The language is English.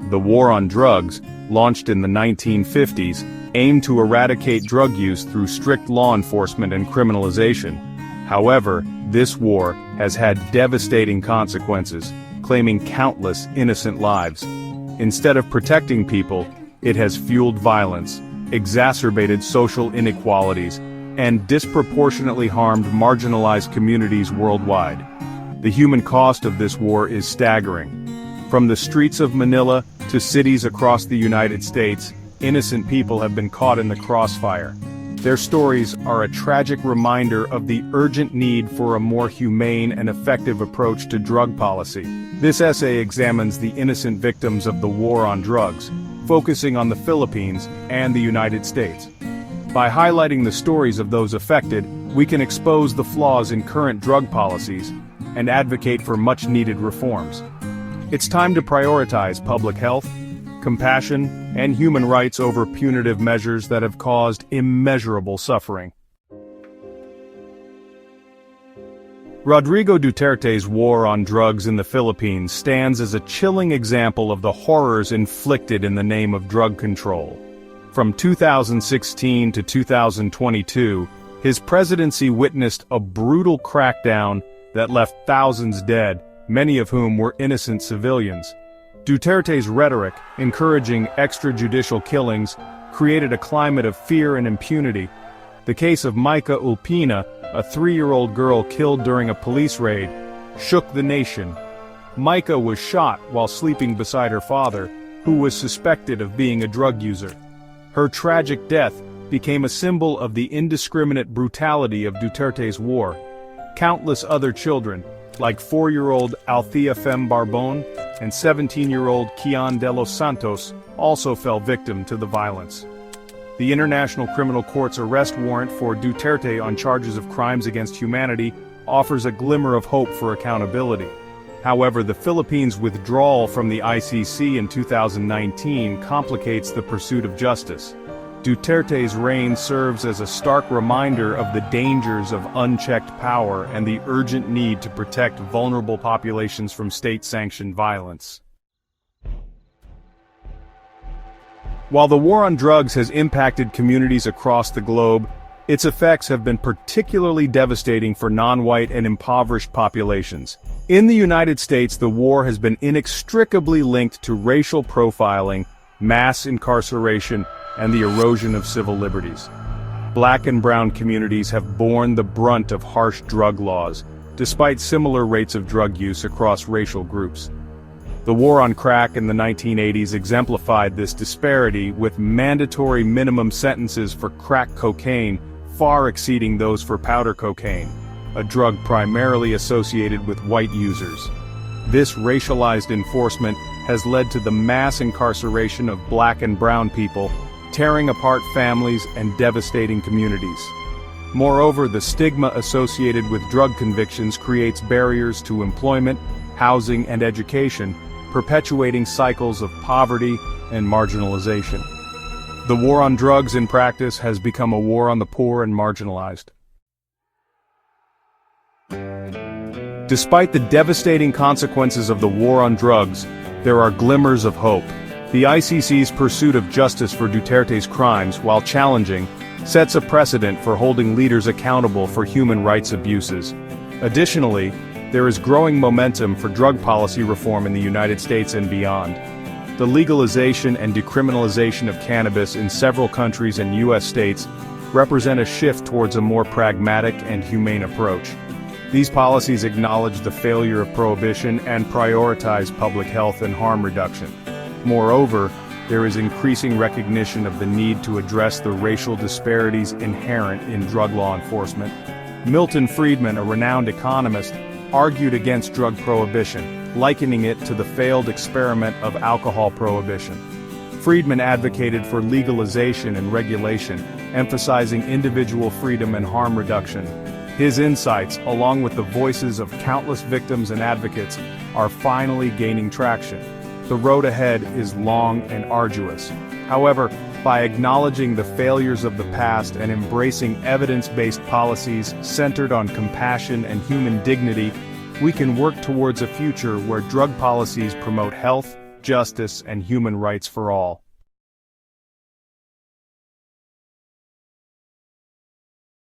The war on drugs, launched in the 1950s, aimed to eradicate drug use through strict law enforcement and criminalization. However, this war has had devastating consequences, claiming countless innocent lives. Instead of protecting people, it has fueled violence, exacerbated social inequalities, and disproportionately harmed marginalized communities worldwide. The human cost of this war is staggering. From the streets of Manila to cities across the United States, innocent people have been caught in the crossfire. Their stories are a tragic reminder of the urgent need for a more humane and effective approach to drug policy. This essay examines the innocent victims of the war on drugs, focusing on the Philippines and the United States. By highlighting the stories of those affected, we can expose the flaws in current drug policies and advocate for much-needed reforms. It's time to prioritize public health, compassion, and human rights over punitive measures that have caused immeasurable suffering. Rodrigo Duterte's war on drugs in the Philippines stands as a chilling example of the horrors inflicted in the name of drug control. From 2016 to 2022, his presidency witnessed a brutal crackdown that left thousands dead, many of whom were innocent civilians. Duterte's rhetoric, encouraging extrajudicial killings, created a climate of fear and impunity. The case of Micah Ulpina, a 3-year-old girl killed during a police raid, shook the nation. Micah was shot while sleeping beside her father, who was suspected of being a drug user. Her tragic death became a symbol of the indiscriminate brutality of Duterte's war. Countless other children, like 4-year-old Althea Fem Barbon and 17-year-old Kian de los Santos, also fell victim to the violence. The International Criminal Court's arrest warrant for Duterte on charges of crimes against humanity offers a glimmer of hope for accountability. However, the Philippines' withdrawal from the ICC in 2019 complicates the pursuit of justice. Duterte's reign serves as a stark reminder of the dangers of unchecked power and the urgent need to protect vulnerable populations from state-sanctioned violence. While the war on drugs has impacted communities across the globe, its effects have been particularly devastating for non-white and impoverished populations. In the United States, the war has been inextricably linked to racial profiling, mass incarceration, and the erosion of civil liberties. Black and brown communities have borne the brunt of harsh drug laws, despite similar rates of drug use across racial groups. The war on crack in the 1980s exemplified this disparity, with mandatory minimum sentences for crack cocaine far exceeding those for powder cocaine, a drug primarily associated with white users. This racialized enforcement has led to the mass incarceration of black and brown people, tearing apart families and devastating communities. Moreover, the stigma associated with drug convictions creates barriers to employment, housing, and education, perpetuating cycles of poverty and marginalization. The war on drugs in practice has become a war on the poor and marginalized. Despite the devastating consequences of the war on drugs, there are glimmers of hope. The ICC's pursuit of justice for Duterte's crimes, while challenging, sets a precedent for holding leaders accountable for human rights abuses. Additionally, there is growing momentum for drug policy reform in the United States and beyond. The legalization and decriminalization of cannabis in several countries and U.S. states represent a shift towards a more pragmatic and humane approach. These policies acknowledge the failure of prohibition and prioritize public health and harm reduction. Moreover, there is increasing recognition of the need to address the racial disparities inherent in drug law enforcement. Milton Friedman, a renowned economist, argued against drug prohibition, likening it to the failed experiment of alcohol prohibition. Friedman advocated for legalization and regulation, emphasizing individual freedom and harm reduction. His insights, along with the voices of countless victims and advocates, are finally gaining traction. The road ahead is long and arduous. However, by acknowledging the failures of the past and embracing evidence-based policies centered on compassion and human dignity, we can work towards a future where drug policies promote health, justice, and human rights for all.